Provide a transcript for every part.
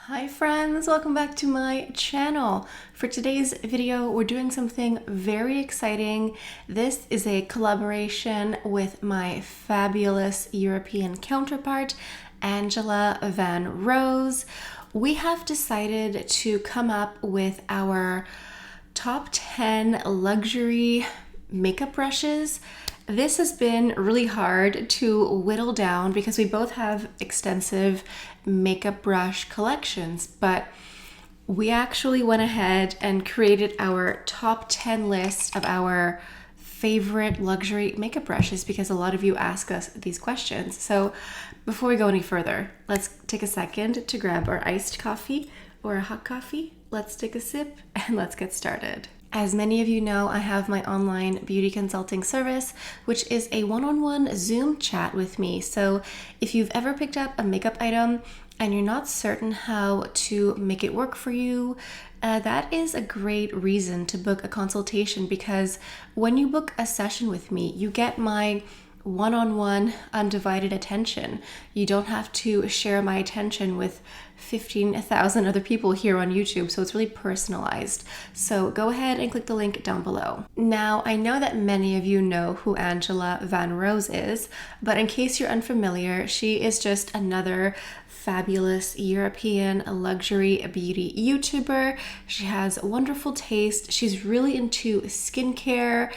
Hi friends, welcome back to my channel. For today's video, we're doing something very exciting. This is a collaboration with my fabulous European counterpart, Angela Van Rose. We have decided to come up with our top 10 luxury makeup brushes. This has been really hard to whittle down because we both have extensive makeup brush collections, but we actually went ahead and created our top 10 list of our favorite luxury makeup brushes because a lot of you ask us these questions. So before we go any further, let's take a second to grab our iced coffee or a hot coffee. Let's take a sip and let's get started. As many of you know, I have my online beauty consulting service, which is a one-on-one Zoom chat with me. So if you've ever picked up a makeup item and you're not certain how to make it work for you, that is a great reason to book a consultation, because when you book a session with me, you get my one-on-one undivided attention. You don't have to share my attention with 15,000 other people here on YouTube, so it's really personalized. So go ahead and click the link down below. Now, I know that many of you know who Angela Van Rose is, but in case you're unfamiliar, she is just another fabulous European luxury beauty YouTuber. She has wonderful taste. She's really into skincare.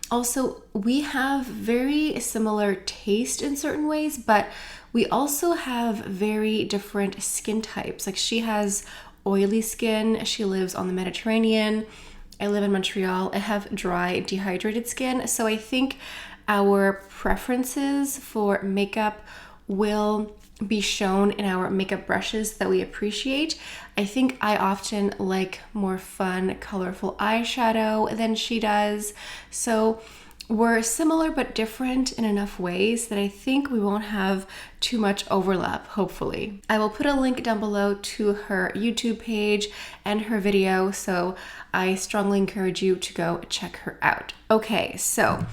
Also, we have very similar taste in certain ways, but we also have very different skin types. Like, she has oily skin, she lives on the Mediterranean, I live in Montreal, I have dry, dehydrated skin. So I think our preferences for makeup will be shown in our makeup brushes that we appreciate. I think I often like more fun, colorful eyeshadow than she does. So we're similar but different in enough ways that I think we won't have too much overlap, hopefully. I will put a link down below to her YouTube page and her video, so I strongly encourage you to go check her out. Okay, so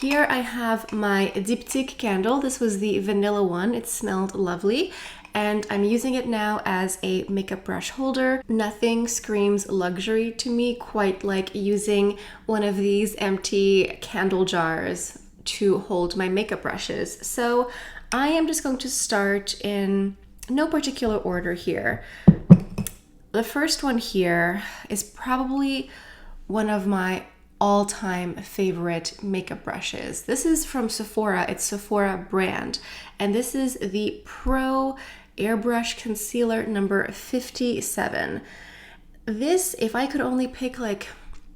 here I have my diptyque candle. This was the vanilla one. It smelled lovely, and I'm using it now as a makeup brush holder. Nothing screams luxury to me quite like using one of these empty candle jars to hold my makeup brushes. So I am just going to start in no particular order here. The first one here is probably one of my all-time favorite makeup brushes. This is from Sephora. It's Sephora brand, and this is the Pro Airbrush Concealer number 57. This, if I could only pick like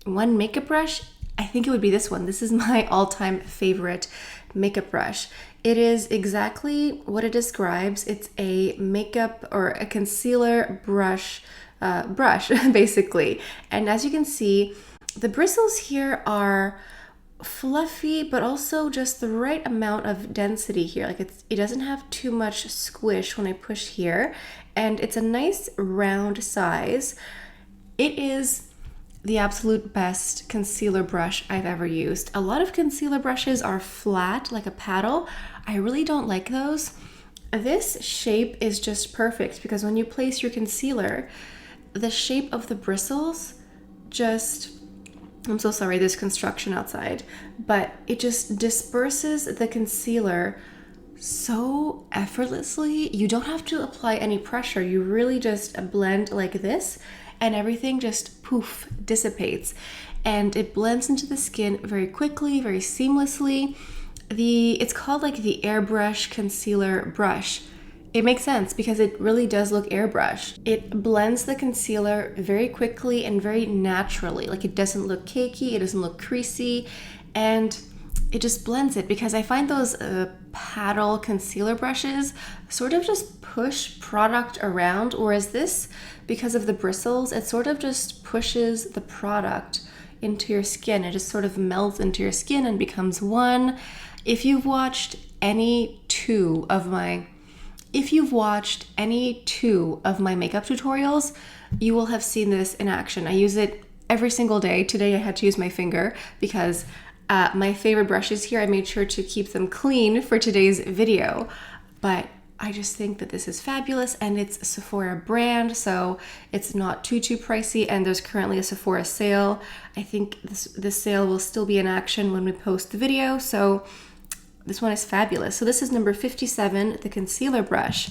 one makeup brush, I think it would be this one. This is my all-time favorite makeup brush. It is exactly what it describes. It's a makeup or a concealer brush, basically. And as you can see, the bristles here are fluffy, but also just the right amount of density here. Like it doesn't have too much squish when I push here, and it's a nice round size. It is the absolute best concealer brush I've ever used. A lot of concealer brushes are flat, like a paddle. I really don't like those. This shape is just perfect because when you place your concealer, the shape of the bristles just, I'm so sorry, there's construction outside, but it just disperses the concealer so effortlessly. You don't have to apply any pressure. You really just blend like this and everything just poof, dissipates. And it blends into the skin very quickly, very seamlessly. It's called like the Airbrush concealer brush. It makes sense because it really does look airbrushed. It blends the concealer very quickly and very naturally. Like, it doesn't look cakey, it doesn't look creasy, and it just blends it, because I find those paddle concealer brushes sort of just push product around, whereas this, because of the bristles, it sort of just pushes the product into your skin. It just sort of melts into your skin and becomes one. If you've watched any two of my makeup tutorials, you will have seen this in action. I use it every single day. Today I had to use my finger because my favorite brushes here, I made sure to keep them clean for today's video. But I just think that this is fabulous, and it's a Sephora brand, so it's not too pricey, and there's currently a Sephora sale. I think this sale will still be in action when we post the video, so this one is fabulous. So this is number 57, the concealer brush,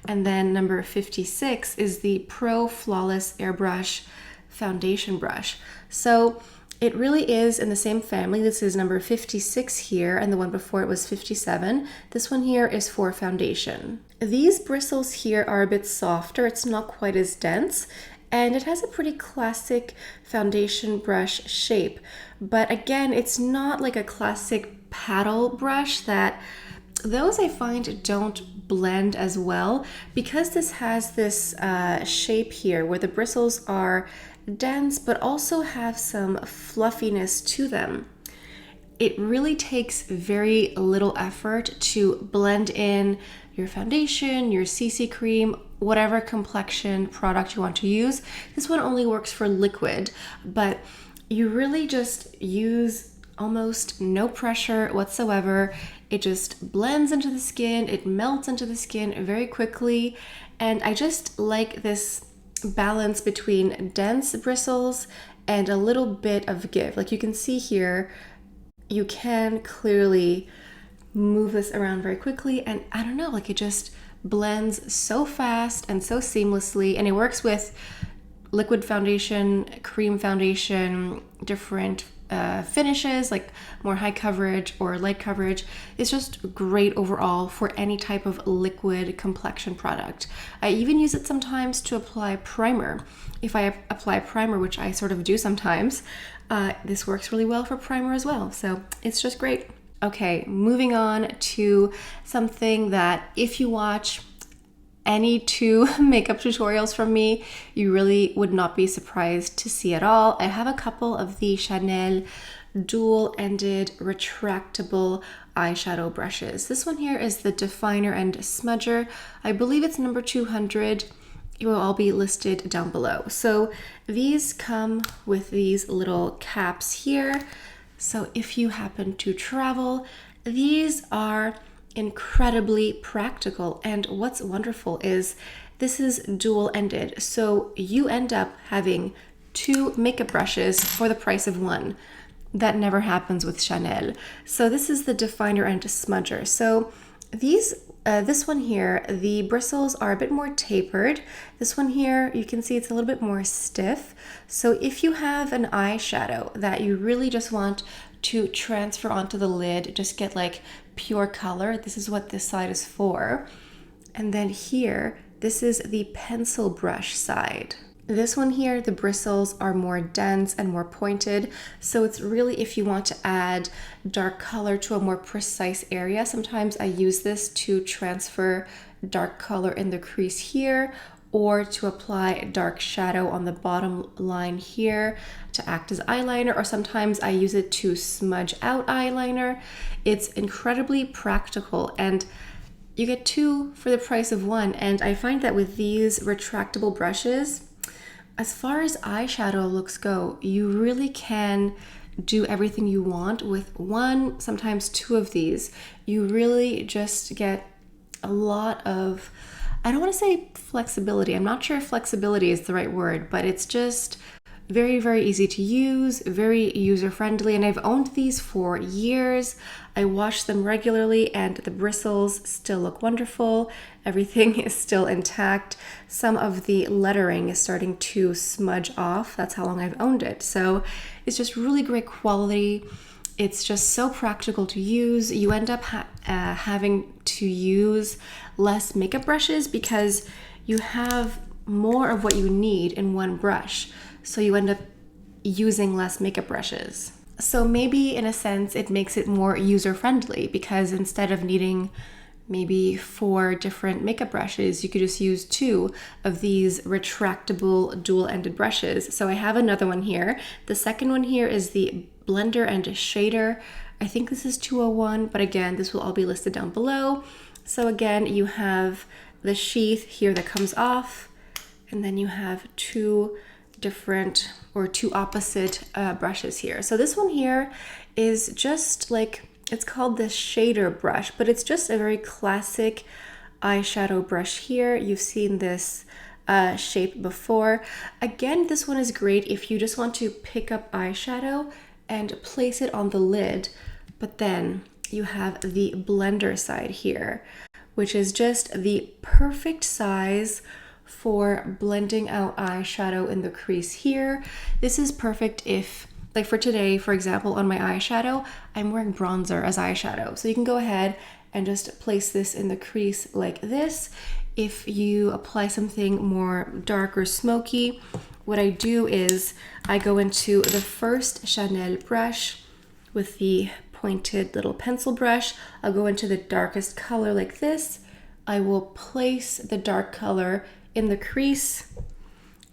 and then number 56 is the Pro Flawless Airbrush foundation brush. So it really is in the same family. This is number 56 here, and the one before it was 57. This one here is for foundation. These bristles here are a bit softer. It's not quite as dense, and it has a pretty classic foundation brush shape. But again, it's not like a classic paddle brush that those I find don't blend as well, because this has this shape here where the bristles are dense but also have some fluffiness to them. It really takes very little effort to blend in your foundation, your CC cream, whatever complexion product you want to use. This one only works for liquid, but you really just use almost no pressure whatsoever. It just blends into the skin, it melts into the skin very quickly, and I just like this balance between dense bristles and a little bit of give. Like you can see here, you can clearly move this around very quickly, and I don't know, like it just blends so fast and so seamlessly, and it works with liquid foundation, cream foundation, different finishes, like more high coverage or light coverage. It's just great overall for any type of liquid complexion product. I even use it sometimes to apply primer. If I apply primer, which I sort of do sometimes, this works really well for primer as well. So it's just great. Okay, moving on to something that if you watch any 2 makeup tutorials from me, you really would not be surprised to see at all. I have a couple of the Chanel dual-ended retractable eyeshadow brushes. This one here is the definer and smudger. I believe it's number 200. It will all be listed down below. So these come with these little caps here. So if you happen to travel, these are incredibly practical, and what's wonderful is this is dual-ended, so you end up having 2 makeup brushes for the price of 1. That never happens with Chanel. So this is the definer and smudger. So these this one here, the bristles are a bit more tapered. This one here, you can see it's a little bit more stiff. So if you have an eyeshadow that you really just want to transfer onto the lid, just get like pure color, this is what this side is for. And then here, this is the pencil brush side. This one here, the bristles are more dense and more pointed, so it's really if you want to add dark color to a more precise area. Sometimes I use this to transfer dark color in the crease here, or to apply dark shadow on the bottom line here to act as eyeliner, or sometimes I use it to smudge out eyeliner. It's incredibly practical, and you get 2 for the price of 1. And I find that with these retractable brushes, as far as eyeshadow looks go, you really can do everything you want with 1, sometimes 2 of these. You really just get a lot of, I don't want to say flexibility. I'm not sure if flexibility is the right word, but it's just very, very easy to use, very user-friendly, and I've owned these for years. I wash them regularly, and the bristles still look wonderful. Everything is still intact. Some of the lettering is starting to smudge off. That's how long I've owned it. So it's just really great quality. It's just so practical to use. You end up having to use less makeup brushes because you have more of what you need in one brush. So you end up using less makeup brushes. So maybe in a sense it makes it more user-friendly, because instead of needing maybe 4 different makeup brushes, you could just use 2 of these retractable dual-ended brushes. So I have another one here. The second one here is the blender and shader. I think this is 201, but again, this will all be listed down below. So again, you have the sheath here that comes off, and then you have 2 different or 2 opposite brushes here. So this one here is just like, it's called the shader brush, but it's just a very classic eyeshadow brush here. You've seen this shape before. Again, this one is great if you just want to pick up eyeshadow and place it on the lid, but then you have the blender side here, which is just the perfect size for blending out eyeshadow in the crease here. This is perfect if, like for today, for example, on my eyeshadow, I'm wearing bronzer as eyeshadow. So you can go ahead and just place this in the crease like this. If you apply something more dark or smoky, what I do is I go into the first Chanel brush with the pointed little pencil brush. I'll go into the darkest color like this. I will place the dark color in the crease.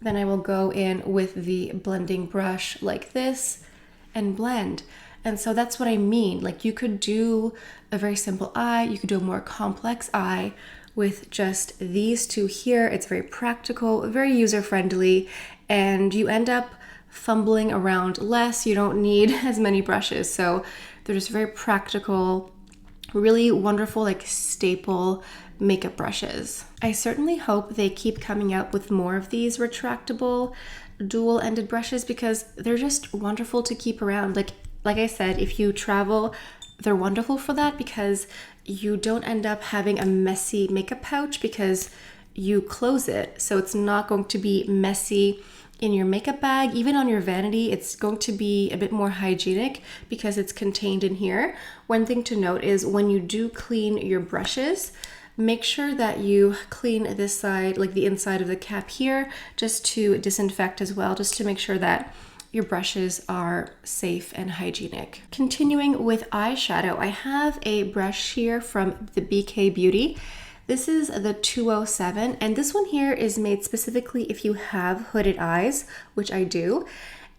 Then I will go in with the blending brush like this and blend. And so that's what I mean. Like, you could do a very simple eye, you could do a more complex eye with just these two here. It's very practical, very user-friendly, and you end up fumbling around less. You don't need as many brushes. So they're just very practical, really wonderful, like staple makeup brushes. I certainly hope they keep coming out with more of these retractable dual-ended brushes because they're just wonderful to keep around. Like I said, if you travel, they're wonderful for that because you don't end up having a messy makeup pouch because you close it. So it's not going to be messy in your makeup bag. Even on your vanity, it's going to be a bit more hygienic because it's contained in here. One thing to note is when you do clean your brushes, make sure that you clean this side, like the inside of the cap here, just to disinfect as well, just to make sure that your brushes are safe and hygienic. Continuing with eyeshadow, I have a brush here from the BK Beauty. This is the 207, and this one here is made specifically if you have hooded eyes, which I do.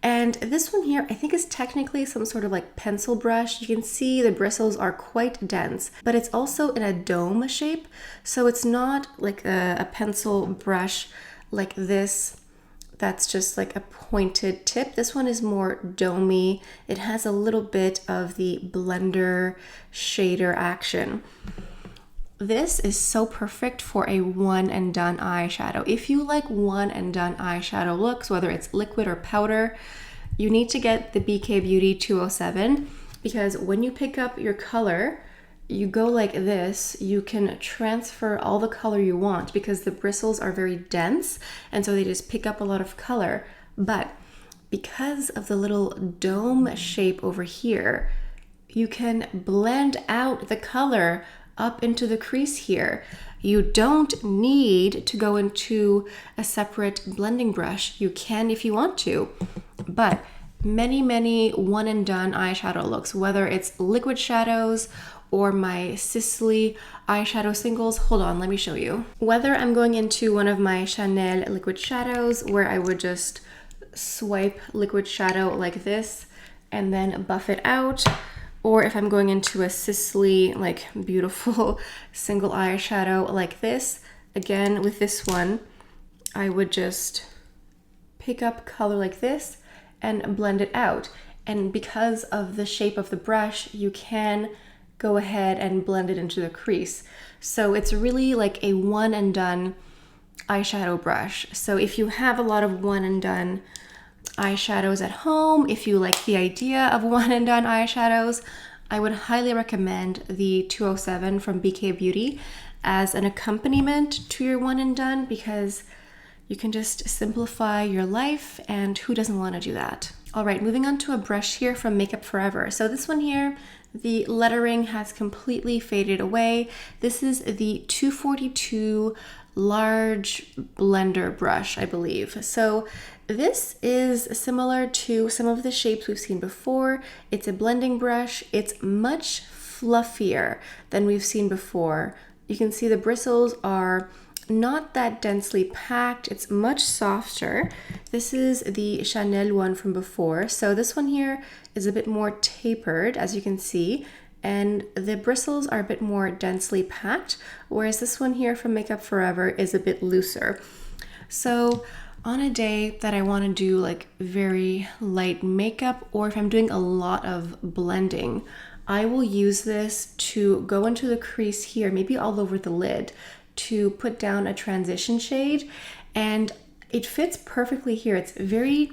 And this one here, I think is technically some sort of like pencil brush. You can see the bristles are quite dense, but it's also in a dome shape. So it's not like a pencil brush like this that's just like a pointed tip. This one is more domey. It has a little bit of the blender shader action. This is so perfect for a one and done eyeshadow. If you like one and done eyeshadow looks, whether it's liquid or powder, you need to get the BK Beauty 207 because when you pick up your color, you go like this, you can transfer all the color you want because the bristles are very dense and so they just pick up a lot of color. But because of the little dome shape over here, you can blend out the color up into the crease here. You don't need to go into a separate blending brush. You can if you want to, but many one and done eyeshadow looks, whether it's liquid shadows or my Sisley eyeshadow singles. Hold on, let me show you. Whether I'm going into one of my Chanel liquid shadows where I would just swipe liquid shadow like this and then buff it out, or if I'm going into a Sisley like beautiful single eyeshadow like this, again with this one, I would just pick up color like this and blend it out. And because of the shape of the brush, you can go ahead and blend it into the crease. So it's really like a one and done eyeshadow brush. So if you have a lot of one and done eyeshadows at home, if you like the idea of one and done eyeshadows, I would highly recommend the 207 from BK Beauty as an accompaniment to your one and done because you can just simplify your life, and who doesn't want to do that? All right, moving on to a brush here from Makeup Forever. So this one here, the lettering has completely faded away. This is the 242 large blender brush, I believe. So this is similar to some of the shapes we've seen before. It's a blending brush. It's much fluffier than we've seen before. You can see the bristles are not that densely packed. It's much softer. This is the Chanel one from before. So this one here is a bit more tapered, as you can see, and the bristles are a bit more densely packed, whereas this one here from Makeup Forever is a bit looser. So on a day that I want to do like very light makeup, or if I'm doing a lot of blending, I will use this to go into the crease here, maybe all over the lid, to put down a transition shade, and it fits perfectly here. It's very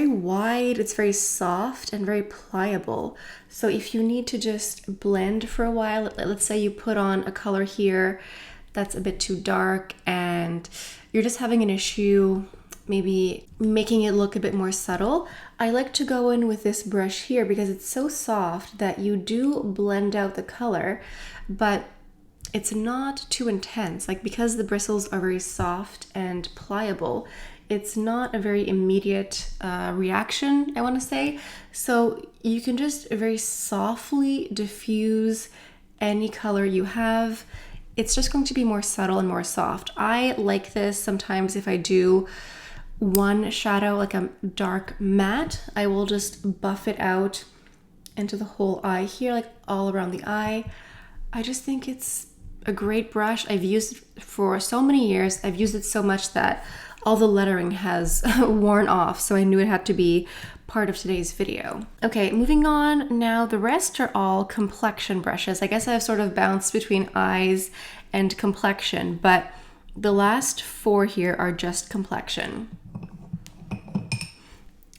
wide, it's very soft and very pliable. So if you need to just blend for a while, let's say you put on a color here that's a bit too dark and you're just having an issue maybe making it look a bit more subtle, I like to go in with this brush here because it's so soft that you do blend out the color, but it's not too intense. Like, because the bristles are very soft and pliable, it's not a very immediate reaction, I want to say. So you can just very softly diffuse any color you have. It's just going to be more subtle and more soft. I like this sometimes if I do one shadow, like a dark matte, I will just buff it out into the whole eye here, like all around the eye. I just think it's a great brush. I've used it for so many years. I've used it so much that all the lettering has worn off, so I knew it had to be part of today's video. Okay, moving on now. The rest are all complexion brushes. I guess I've sort of bounced between eyes and complexion, but the last 4 here are just complexion.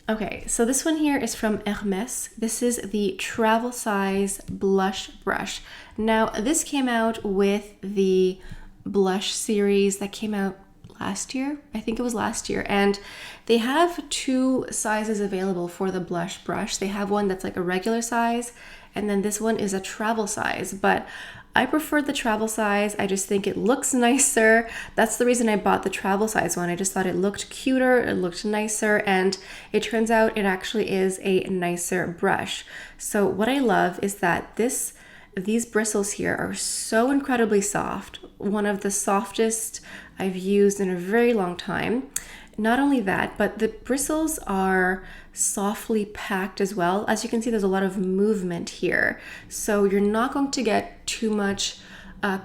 Okay, so this one here is from Hermes. This is the travel size blush brush. Now, this came out with the blush series that came out last year. I think it was last year. And they have 2 sizes available for the blush brush. They have one that's like a regular size, and then this one is a travel size. But I prefer the travel size. I just think it looks nicer. That's the reason I bought the travel size one. I just thought it looked cuter, it looked nicer, and it turns out it actually is a nicer brush. So what I love is that these bristles here are so incredibly soft. One of the softest I've used in a very long time. Not only that, but the bristles are softly packed as well. As you can see, there's a lot of movement here. So you're not going to get too much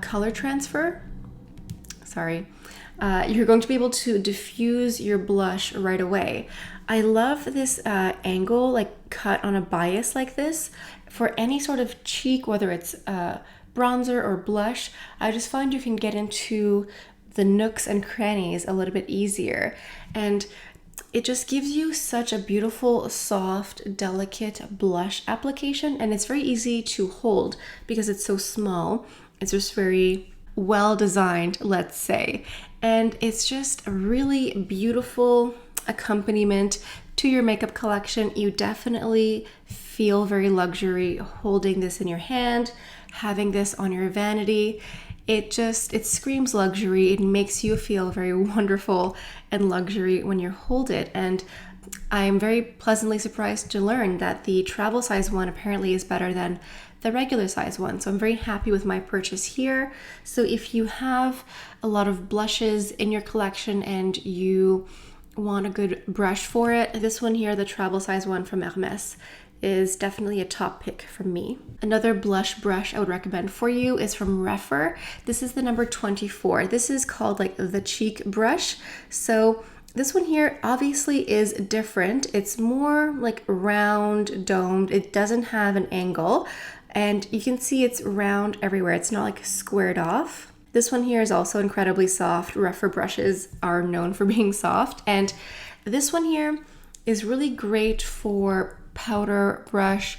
color transfer. Sorry. You're going to be able to diffuse your blush right away. I love this angle, like cut on a bias like this. For any sort of cheek, whether it's bronzer or blush, I just find you can get into the nooks and crannies a little bit easier. And it just gives you such a beautiful, soft, delicate blush application. And it's very easy to hold because it's so small. It's just very well designed, let's say. And it's just a really beautiful accompaniment to your makeup collection. You definitely feel very luxury holding this in your hand, having this on your vanity. It screams luxury. It makes you feel very wonderful and luxury when you hold it. And I'm very pleasantly surprised to learn that the travel size one apparently is better than the regular size one. So I'm very happy with my purchase here. So if you have a lot of blushes in your collection and you want a good brush for it, this one here, the travel size one from Hermes, is definitely a top pick for me. Another blush brush I would recommend for you is from Rephr. This is the number 24. This is called like the cheek brush. So this one here obviously is different. It's more like round, domed. It doesn't have an angle, and you can see it's round everywhere. It's not like squared off. This one here is also incredibly soft. Rephr brushes are known for being soft, and this one here is really great for powder blush,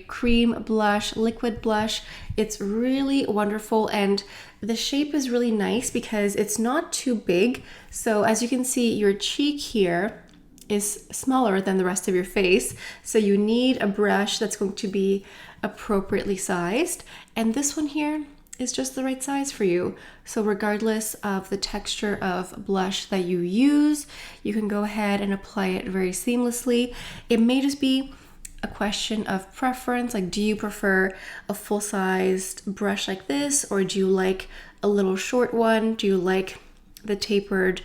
cream blush, liquid blush. It's really wonderful, and the shape is really nice because it's not too big. So as you can see, your cheek here is smaller than the rest of your face. So you need a brush that's going to be appropriately sized. And this one here is just the right size for you. So regardless of the texture of blush that you use, you can go ahead and apply it very seamlessly. It may just be a question of preference. Like, do you prefer a full-sized brush like this, or do you like a little short one? Do you like the tapered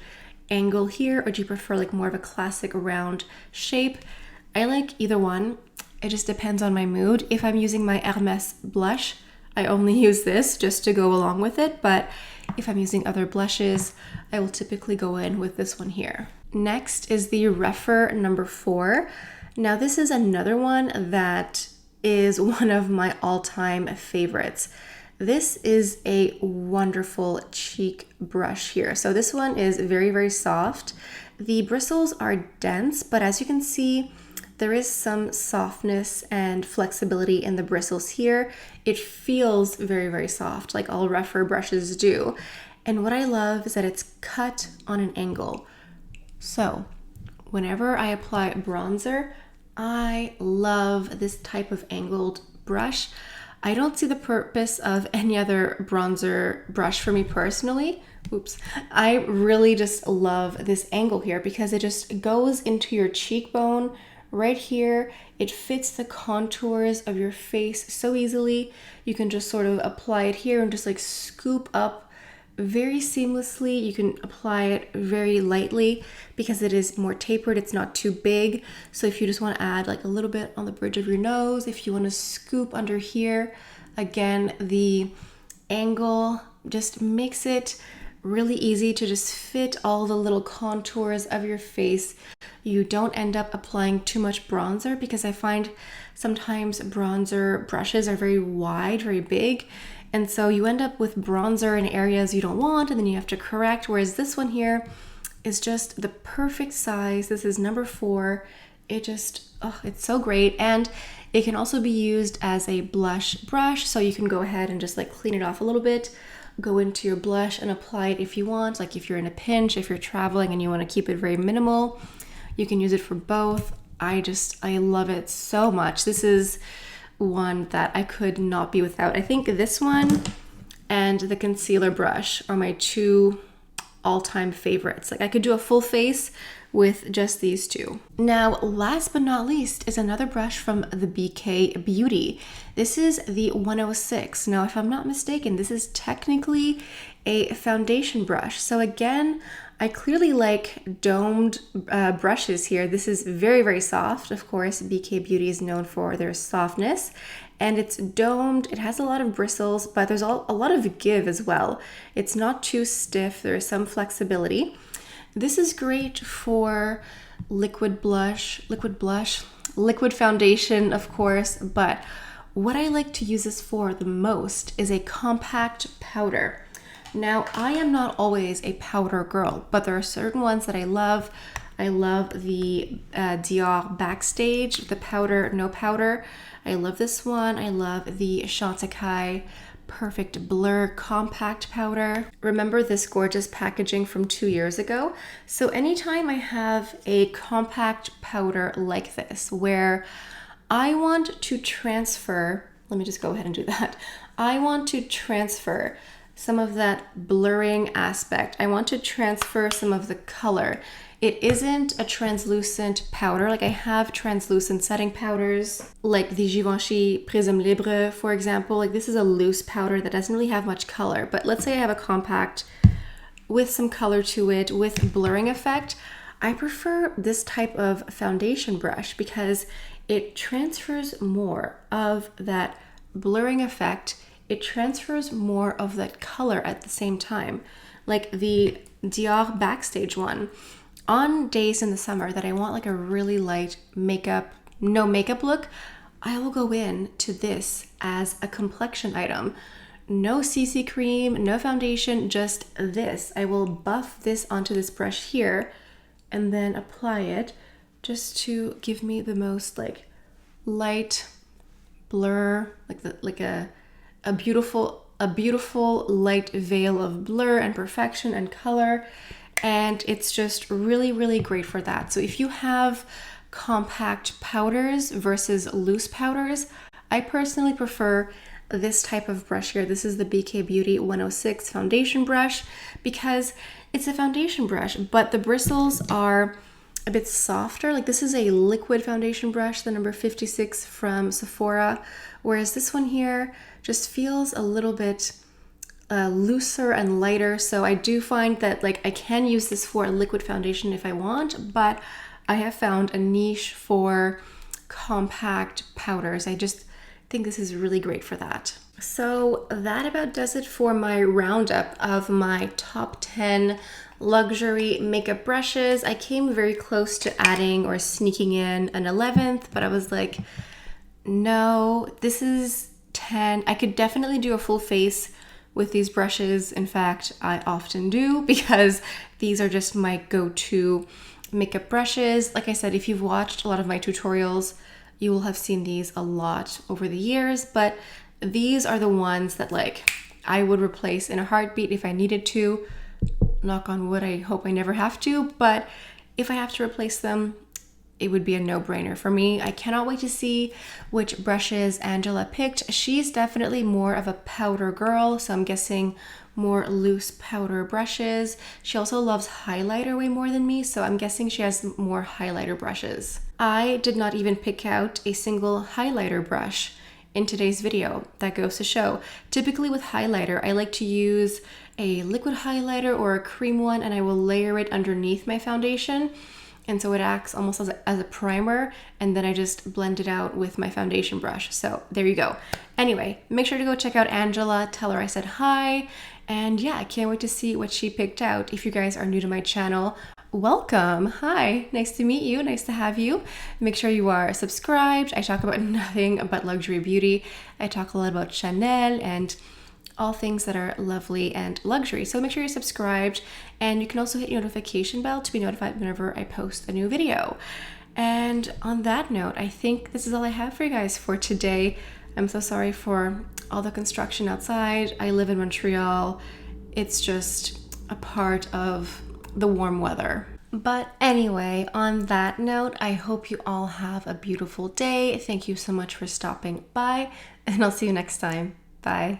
angle here, or do you prefer like more of a classic round shape? I like either one. It just depends on my mood. If I'm using my Hermes blush, I only use this just to go along with it, but if I'm using other blushes, I will typically go in with this one here. Next is the Rephr number 4. Now this is another one that is one of my all-time favorites. This is a wonderful cheek brush here. So this one is very, very soft. The bristles are dense, but as you can see, there is some softness and flexibility in the bristles here. It feels very, very soft, like all Rephr brushes do. And what I love is that it's cut on an angle. So whenever I apply bronzer, I love this type of angled brush. I don't see the purpose of any other bronzer brush for me personally. Oops. I really just love this angle here because it just goes into your cheekbone right here. It fits the contours of your face so easily. You can just sort of apply it here and just like scoop up very seamlessly. You can apply it very lightly because it is more tapered. It's not too big. So if you just want to add like a little bit on the bridge of your nose, if you want to scoop under here, again, the angle just makes it really easy to just fit all the little contours of your face. You don't end up applying too much bronzer because I find sometimes bronzer brushes are very wide, very big. And so you end up with bronzer in areas you don't want and then you have to correct. Whereas this one here is just the perfect size. This is number 4. It just, oh, it's so great. And it can also be used as a blush brush. So you can go ahead and just like clean it off a little bit, go into your blush and apply it if you want. Like if you're in a pinch, if you're traveling and you want to keep it very minimal, you can use it for both. I love it so much. This is one that I could not be without. I think this one and the concealer brush are my 2 all-time favorites. Like I could do a full face with just these 2. Now, last but not least is another brush from the BK Beauty. This is the 106. Now, if I'm not mistaken, this is technically a foundation brush. So again, I clearly like domed brushes here. This is very, very soft. Of course, BK Beauty is known for their softness. And it's domed, it has a lot of bristles, but there's a lot of give as well. It's not too stiff, there is some flexibility. This is great for liquid foundation, of course, but what I like to use this for the most is a compact powder. Now, I am not always a powder girl, but there are certain ones that I love. I love the Dior Backstage, the powder, no powder. I love this one. I love the Chantecaille Perfect Blur Compact Powder. Remember this gorgeous packaging from 2 years ago? So anytime I have a compact powder like this, where I want to transfer, let me just go ahead and do that. I want to transfer some of that blurring aspect. I want to transfer some of the color. It isn't a translucent powder. Like I have translucent setting powders, like the Givenchy Prisme Libre, for example. Like this is a loose powder that doesn't really have much color. But let's say I have a compact with some color to it, with blurring effect. I prefer this type of foundation brush because it transfers more of that blurring effect. It transfers more of that color at the same time. Like the Dior Backstage one. On days in the summer that I want like a really light makeup, no makeup look, I will go in to this as a complexion item. No CC cream, no foundation, just this. I will buff this onto this brush here and then apply it just to give me the most like light blur, like a beautiful light veil of blur and perfection and color. And it's just really, really great for that. So if you have compact powders versus loose powders, I personally prefer this type of brush here. This is the BK Beauty 106 foundation brush because it's a foundation brush, but the bristles are a bit softer. Like this is a liquid foundation brush, the number 56 from Sephora, whereas this one here just feels a little bit looser and lighter. So I do find that like I can use this for a liquid foundation if I want, but I have found a niche for compact powders. I just think this is really great for that. So that about does it for my roundup of my top 10 luxury makeup brushes. I came very close to adding or sneaking in an 11th, but I was like, no, this is 10. I could definitely do a full face with these brushes. In fact, I often do because these are just my go-to makeup brushes. Like I said, if you've watched a lot of my tutorials, you will have seen these a lot over the years, but these are the ones that like I would replace in a heartbeat if I needed to. Knock on wood, I hope I never have to, but if I have to replace them, it would be a no-brainer for me. I cannot wait to see which brushes Angela picked. She's definitely more of a powder girl, so I'm guessing more loose powder brushes. She also loves highlighter way more than me, so I'm guessing she has more highlighter brushes. I did not even pick out a single highlighter brush in today's video. That goes to show. Typically with highlighter, I like to use a liquid highlighter or a cream one, and I will layer it underneath my foundation. And so it acts almost as a primer, and then I just blend it out with my foundation brush. So there you go. Anyway, make sure to go check out Angela, tell her I said hi, and yeah, I can't wait to see what she picked out. If you guys are new to my channel, welcome. Hi, nice to meet you, nice to have you. Make sure you are subscribed. I talk about nothing but luxury beauty. I talk a lot about Chanel and all things that are lovely and luxury. So make sure you're subscribed, and you can also hit your notification bell to be notified whenever I post a new video. And on that note, I think this is all I have for you guys for today. I'm so sorry for all the construction outside. I live in Montreal. It's just a part of the warm weather. But anyway, on that note, I hope you all have a beautiful day. Thank you so much for stopping by, and I'll see you next time. Bye.